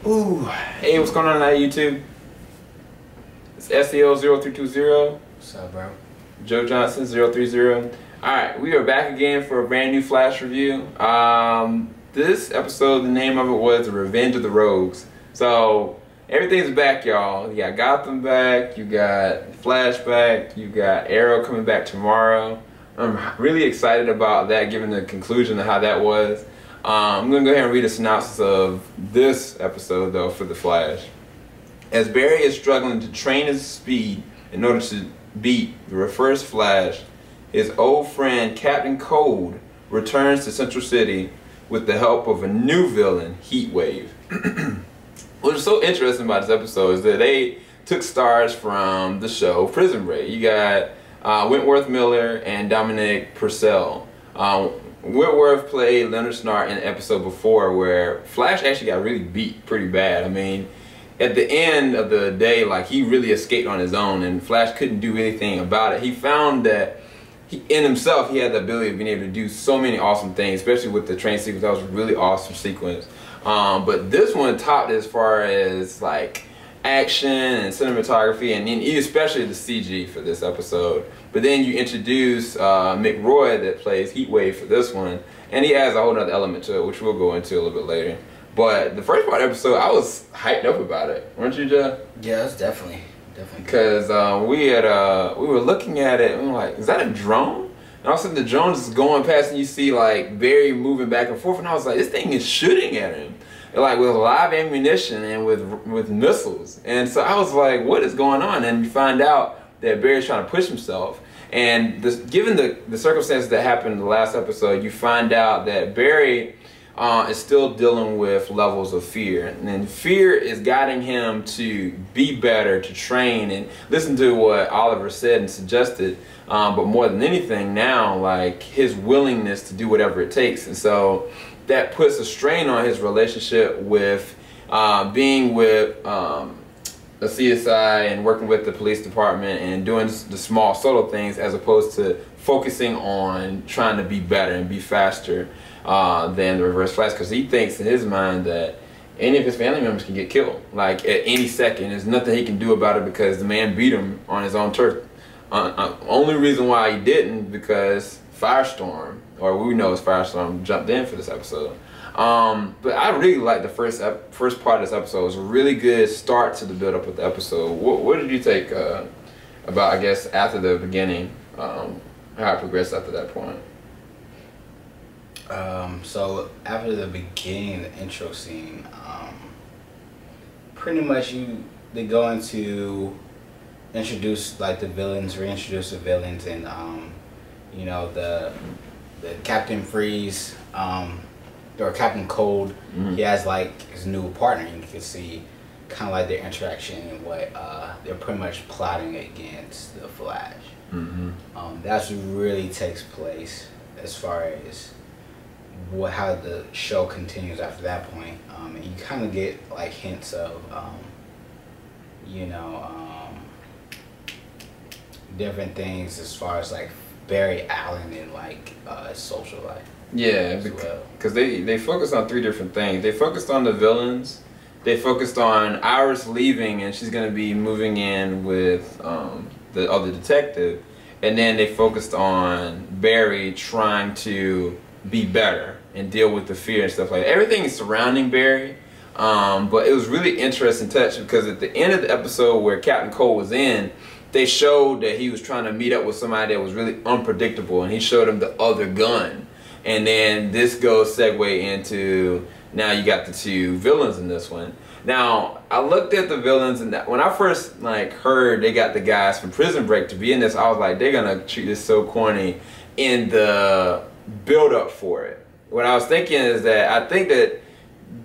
Ooh, hey, what's going on YouTube? It's SEO0320. What's up, bro? Joe Johnson 030. Alright, we are back again for a brand new Flash review. This episode, the name of it was Revenge of the Rogues. So, everything's back, y'all. You got Gotham back, you got Flash back, you got Arrow coming back tomorrow. I'm really excited about that, given the conclusion of how that was. I'm going to go ahead and read a synopsis of this episode, though, for The Flash. As Barry is struggling to train his speed in order to beat the reverse Flash, his old friend Captain Cold returns to Central City with the help of a new villain, Heatwave. What's so interesting about this episode is that they took stars from the show Prison Break. You got Wentworth Miller and Dominic Purcell. Wentworth played Leonard Snart in the episode before where Flash actually got really beat pretty bad. I mean, at the end of the day, like, he really escaped on his own and Flash couldn't do anything about it. He found that in himself, he had the ability of being able to do so many awesome things, especially with the train sequence. That was a really awesome sequence. But this one topped as far as like action and cinematography, and especially the CG for this episode. But then you introduce Mick Roy that plays Heatwave for this one, and he adds a whole other element to it, which we'll go into a little bit later. But the first part of the episode, I was hyped up about it, weren't you, Jeff? Yeah, that's definitely. Because we were looking at it and we were like, is that a drone? And all of a sudden the drone is going past and you see like Barry moving back and forth, and I was like, this thing is shooting at him, like with live ammunition and with missiles. And so I was like, what is going on? And you find out that Barry's trying to push himself. And given the circumstances that happened in the last episode, you find out that Barry is still dealing with levels of fear, and then fear is guiding him to be better, to train and listen to what Oliver said and suggested, but more than anything now, like his willingness to do whatever it takes. And so that puts a strain on his relationship with being with a CSI and working with the police department and doing the small subtle things, as opposed to focusing on trying to be better and be faster than the reverse Flash, because he thinks in his mind that any of his family members can get killed, like at any second. There's nothing he can do about it because the man beat him on his own turf. Only reason why he didn't, because Firestorm, or we know as Firestorm, jumped in for this episode. But I really liked the first part of this episode. It was a really good start to the build up of the episode. What did you take about, I guess, after the beginning, how it progressed after that point? So after the beginning, the intro scene, pretty much they go into introduce like the villains, reintroduce the villains, and you know, the Captain Freeze, or Captain Cold. He has like his new partner. You can see kind of like their interaction and what they're pretty much plotting against the Flash. That's what really takes place as far as how the show continues after that point. And you kind of get like hints of you know, different things as far as like Barry Allen and like his social life. Yeah, because they focused on three different things. They focused on the villains, they focused on Iris leaving and she's going to be moving in with the other detective, and then they focused on Barry trying to be better and deal with the fear and stuff like that. Everything is surrounding Barry, but it was really interesting touch, because at the end of the episode where Captain Cold was in, they showed that he was trying to meet up with somebody that was really unpredictable, and he showed him the other gun. And then this goes segue into, now you got the two villains in this one. Now, I looked at the villains, and when I first like heard they got the guys from Prison Break to be in this, I was like, they're gonna treat this so corny in the build up for it. What I was thinking is that I think that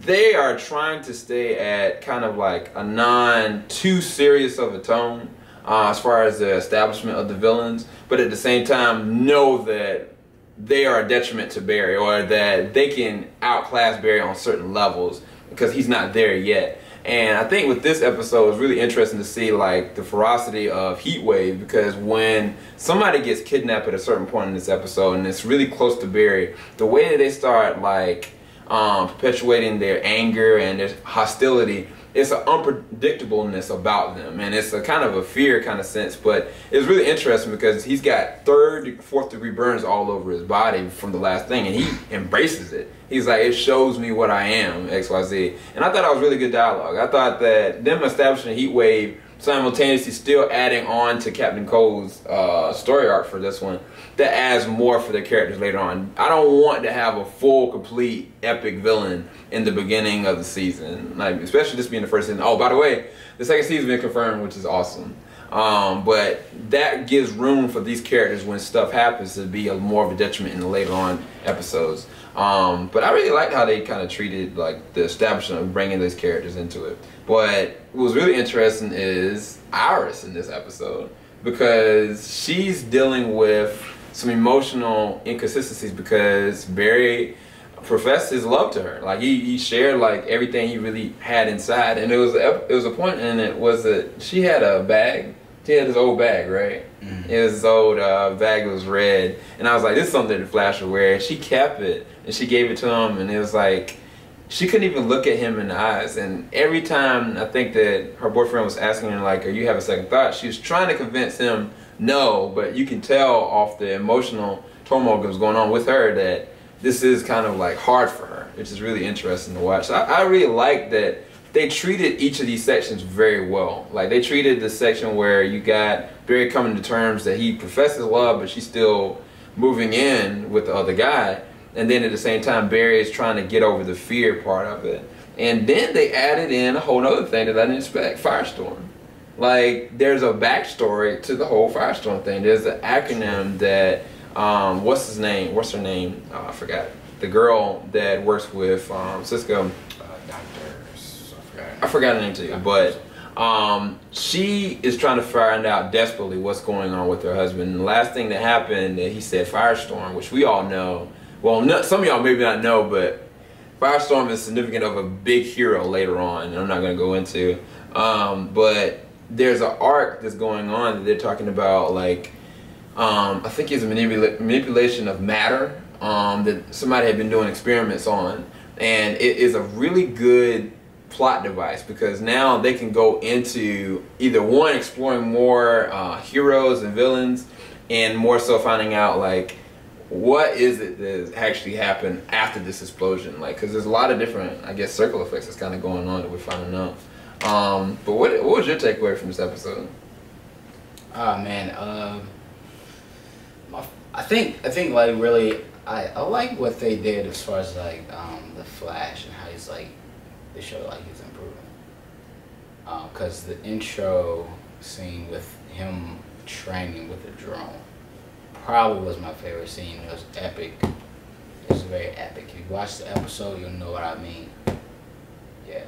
they are trying to stay at kind of like a non-too serious of a tone as far as the establishment of the villains, but at the same time know that they are a detriment to Barry, or that they can outclass Barry on certain levels because he's not there yet. And I think with this episode, it's really interesting to see like the ferocity of Heatwave, because when somebody gets kidnapped at a certain point in this episode and it's really close to Barry, the way that they start like perpetuating their anger and their hostility. It's an unpredictableness about them, and it's a kind of a fear kind of sense, but it's really interesting because he's got 3rd, 4th degree burns all over his body from the last thing, and he embraces it. He's like, it shows me what I am, XYZ. And I thought that was really good dialogue. I thought that them establishing a heat wave, simultaneously still adding on to Captain Cole's story arc for this one, that adds more for their characters later on. I don't want to have a full, complete, epic villain in the beginning of the season, like especially this being the first season. Oh, by the way, the second season's been confirmed, which is awesome. But that gives room for these characters when stuff happens to be more of a detriment in the later on episodes. But I really liked how they kind of treated like the establishment of bringing these characters into it. But what was really interesting is Iris in this episode, because she's dealing with some emotional inconsistencies because Barry professed his love to her. Like he shared like everything he really had inside, and it was a point in it was that she had a bag. She had this old bag, right? Mm-hmm. It was this old bag that was red, and I was like, this is something that Flash would wear. She kept it and she gave it to him, and it was like she couldn't even look at him in the eyes. And every time I think that her boyfriend was asking her like, "Are you having second thought?" she was trying to convince him no, but you can tell off the emotional turmoil that was going on with her that this is kind of like hard for her, which is really interesting to watch. So I really like that they treated each of these sections very well. Like they treated the section where you got Barry coming to terms that he professes love, but she's still moving in with the other guy. And then at the same time, Barry is trying to get over the fear part of it. And then they added in a whole other thing that I didn't expect, Firestorm. Like, there's a backstory to the whole Firestorm thing. There's an acronym that, what's her name? Oh, I forgot. The girl that works with Cisco. I forgot her name too. But she is trying to find out desperately what's going on with her husband. And the last thing that happened, he said Firestorm, which we all know. Well, some of y'all maybe not know, but Firestorm is significant of a big hero later on, and I'm not going to go into. But there's an arc that's going on that they're talking about, like, I think it's a manipulation of matter that somebody had been doing experiments on. And it is a really good plot device because now they can go into either one, exploring more heroes and villains, and more so finding out, like, what is it that actually happened after this explosion? Like, because there's a lot of different, I guess, circle effects that's kind of going on that we're finding out. But what was your takeaway from this episode? Oh man, I think like really, I like what they did as far as like the Flash and how he's like, they show like he's improving. Cause the intro scene with him training with the drone probably was my favorite scene. It was epic. It was very epic. If you watch the episode, you'll know what I mean. Yeah.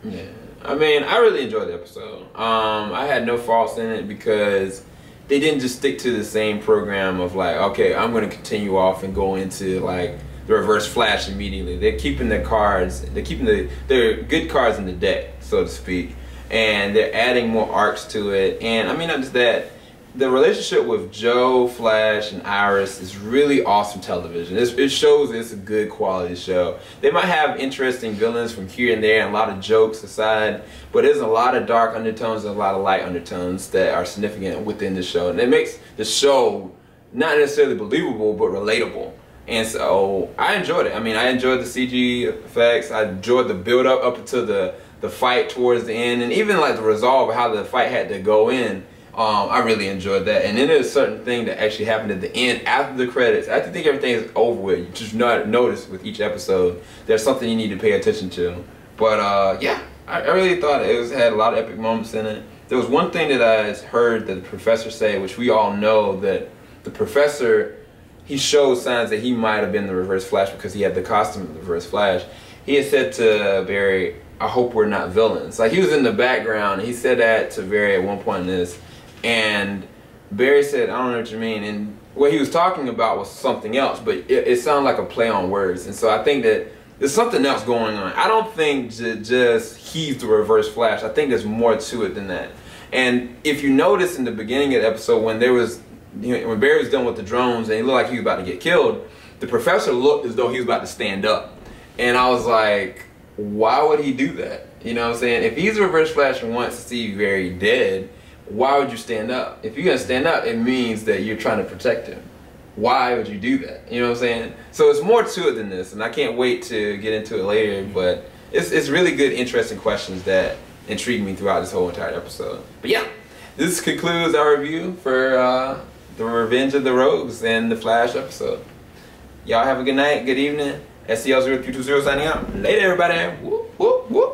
Yeah. I mean, I really enjoyed the episode. I had no faults in it because they didn't just stick to the same program of like, okay, I'm going to continue off and go into like the Reverse Flash immediately. They're keeping their cards, they're keeping their good cards in the deck, so to speak, and they're adding more arcs to it. And I mean, not just that, the relationship with Joe, Flash, and Iris is really awesome television. It shows it's a good quality show. They might have interesting villains from here and there and a lot of jokes aside, but there's a lot of dark undertones and a lot of light undertones that are significant within the show. And it makes the show not necessarily believable, but relatable. And so I enjoyed it. I mean, I enjoyed the CG effects. I enjoyed the build-up up until the fight towards the end, and even like the resolve of how the fight had to go in. I really enjoyed that. And then there's a certain thing that actually happened at the end after the credits. After you think everything is over with, you just notice with each episode there's something you need to pay attention to. But yeah, I really thought it had a lot of epic moments in it. There was one thing that I heard that the professor say, which we all know, that the professor, he showed signs that he might have been the Reverse Flash because he had the costume of the Reverse Flash. He had said to Barry, "I hope we're not villains." Like, he was in the background. He said that to Barry at one point in this. And Barry said, "I don't know what you mean." And what he was talking about was something else, but it sounded like a play on words. And so I think that there's something else going on. I don't think just he's the Reverse Flash. I think there's more to it than that. And if you notice in the beginning of the episode, when Barry was done with the drones and he looked like he was about to get killed, the professor looked as though he was about to stand up. And I was like, why would he do that? You know what I'm saying? If he's reverse Flash and wants to see you very dead, why would you stand up? If you're gonna stand up, it means that you're trying to protect him. Why would you do that? You know what I'm saying? So it's more to it than this, and I can't wait to get into it later, but it's really good, interesting questions that intrigue me throughout this whole entire episode. But yeah, this concludes our review for the Revenge of the Rogues and the Flash episode. Y'all have a good night, good evening. SCL0320 signing out. Later, everybody. Whoop, whoop, whoop.